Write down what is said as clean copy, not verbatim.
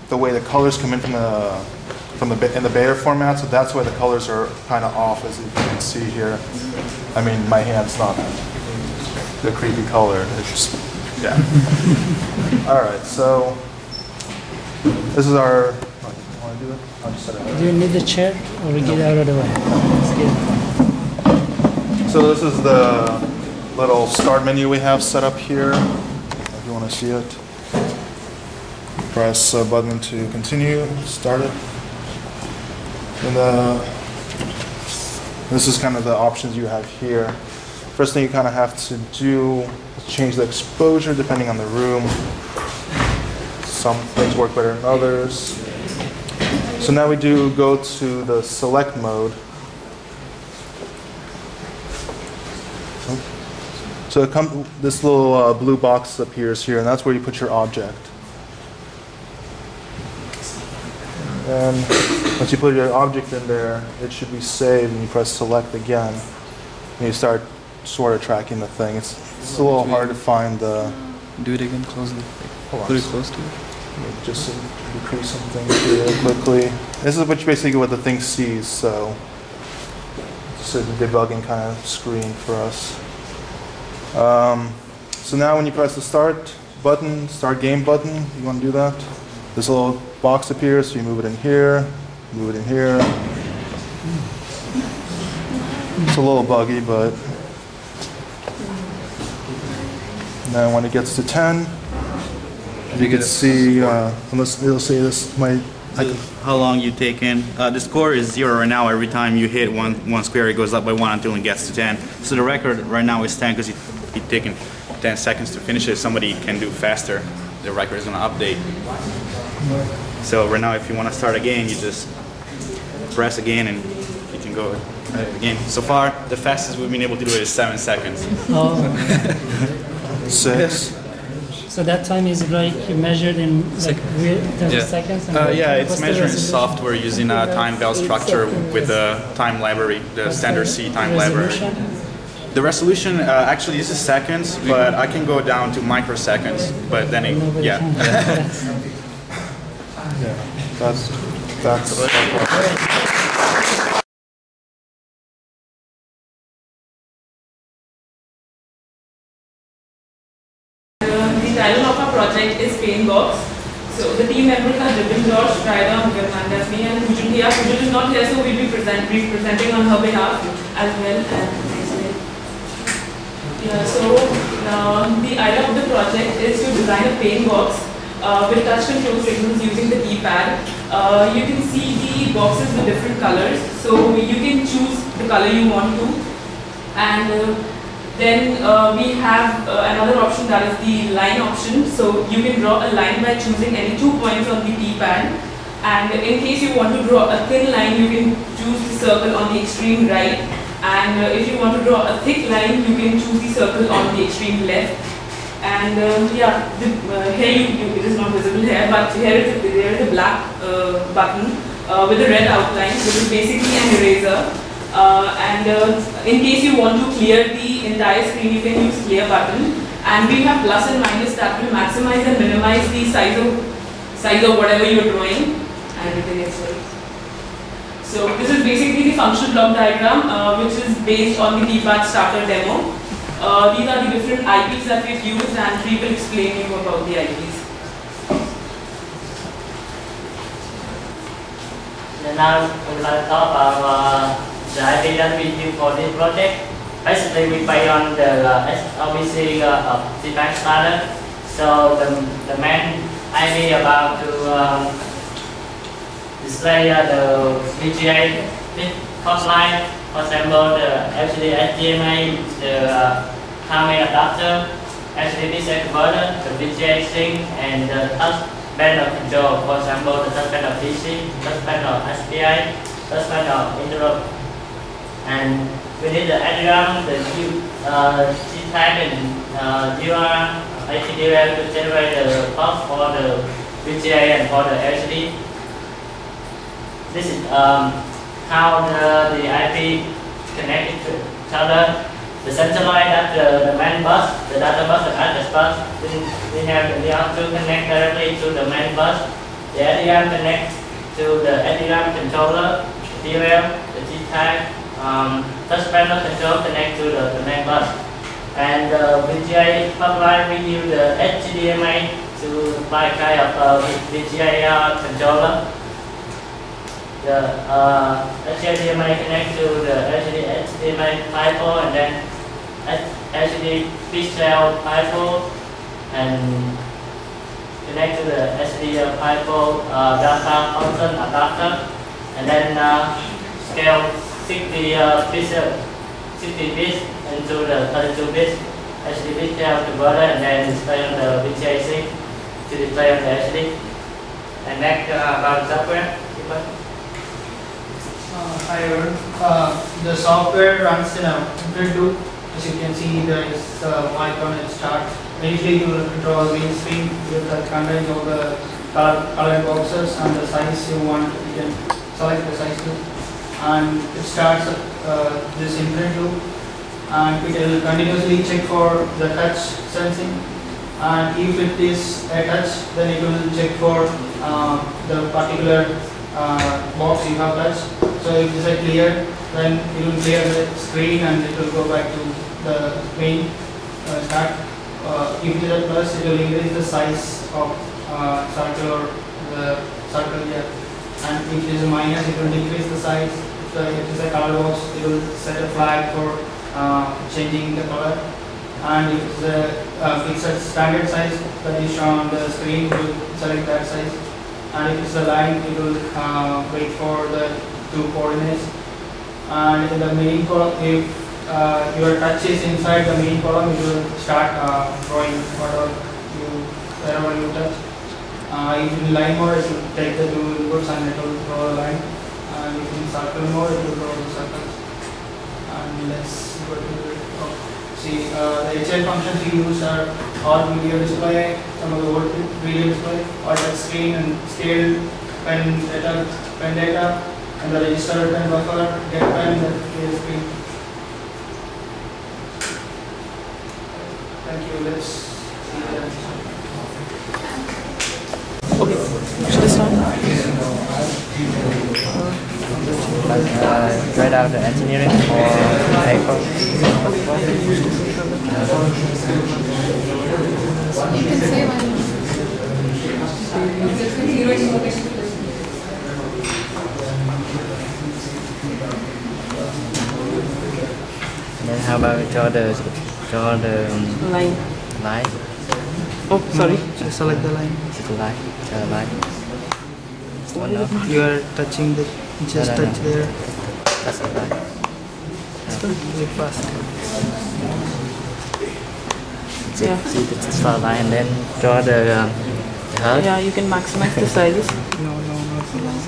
the way the colors come in in the beta format, so that's why the colors are kind of off, as you can see here. I mean, my hand's not the creepy color. It's just, yeah. All right, so this is our. Oh, you want to do it? I'll just set it up. Do you need the chair, or we get out of the way? Let's get. So this is the little start menu we have set up here. If you want to see it, press a button to continue. Start it. And this is kind of the options you have here. First thing you kind of have to do is change the exposure depending on the room. Some things work better than others. So now we do go to the select mode. So this little blue box appears here, and that's where you put your object. And once you put your object in there, it should be saved, and you press select again. And you start sort of tracking the thing. It's a little hard to find the... Do it again, closely. Put it close to it. Just decrease some things here quickly. This is basically what the thing sees, so it's a debugging kind of screen for us. So now when you press the start button, start game button, you want to do that? This little box appears, so you move it in here, move it in here. It's a little buggy, but now when it gets to 10, you can see, unless it'll say this might... How long you take in. The score is 0 right now. Every time you hit one square, it goes up by 1 until it gets to 10. So the record right now is 10 because you've taken 10 seconds to finish it. If somebody can do faster, the record is going to update. So right now, if you want to start again, you just press again and you can go again. So far, the fastest we've been able to do it is 7 seconds. Oh. 6. So that time is like measured in like terms of seconds? And yeah, it's measured in software using a time belt structure with the time library, the standard C time library. The resolution, actually this is seconds, but I can go down to microseconds, but then it, yeah. That's The title of our project is Paintbox. So the team members are Vipin, George, Raida, and that's me, and Pujul here. Pujul is not here, so we'll be presenting on her behalf as well. Yeah, so the idea of the project is to design a Paintbox with touch control signals using the keypad. You can see the boxes with different colors, so you can choose the color you want to, and then we have another option, that is the line option. So you can draw a line by choosing any 2 points on the keypad, and in case you want to draw a thin line, you can choose the circle on the extreme right, and if you want to draw a thick line, you can choose the circle on the extreme left. And yeah, here it is not visible here, but here there is a black button with a red outline, which is basically an eraser. In case you want to clear the entire screen, you can use clear button. And we have plus and minus that will maximize and minimize the size of whatever you are drawing and everything else. So this is basically the functional block diagram, which is based on the keypad starter demo. These are the different IPs that we've used, and we will explain you about the IPs. And now we would like to talk about the IP that we use for this project. Basically, we play on the SLBC of the bank starter. So the main idea about to display the VGA cost line, for example, the LCD HDMI, the timing adapter, LCD display converter, the VGA sync, and the touch panel control. For example, the touch panel PC, touch panel SPI, touch panel interrupt. And we need the diagram, the G-type and UR, HDL to generate the cost for the VGA and for the LCD. This is how the IP connected to each other. The center line at the main bus, the data bus and address bus. We have to connect directly to the main bus. The SDM connects to the SDM controller, DRM, the G-tag, touch panel control connect to the connect bus. And the VGA pipeline we use the HDMI to supply kind of VGA controller. The HDMI connect to the HDMI pipe and then HD pixel pipe and connect to the SD pipe data function adapter and then scale 60 bits into the 32 bits HD pixel converter and then display on the VGA to display on the HD. And next about software. Hi everyone. The software runs in a infinite loop. As you can see, there is the icon at start. Initially, you will draw a green screen with the contains of the colored boxes and the size you want. You can select the size too. And it starts this infinite loop, and it will continuously check for the touch sensing. And if it is a touch, then it will check for the particular box you have touched. So if it is a clear, then it will clear the screen and it will go back to the main start. If it is a plus, it will increase the size of circle or the circle here. And if it is a minus, it will decrease the size. If it is a color box, it will set a flag for changing the color. And if it is a fixed standard size that is shown on the screen, it will select that size. And if it is a line, it will wait for the two coordinates. And in the main column, if your touch is inside the main column, it will start drawing wherever you touch. If in line mode, it will take the two inputs and it will draw a line. And if in circle mode, it will draw the circles. And let's go to the see the HL functions we use are all video display, some of the old video display, or touch screen and scale pen data. And the register pen buffer, get pen, the screen. Thank you. Let's see that. Okay, should I start? Write out the engineering or paper. You can say one. Then how about we draw the Line. line? Oh, sorry. Just select the line. The line. The line. One up. You are touching the just No. touch there. That's the line. Very fast. Yeah. See the start line and then draw the heart. Yeah, you can maximize the size. No, not so long.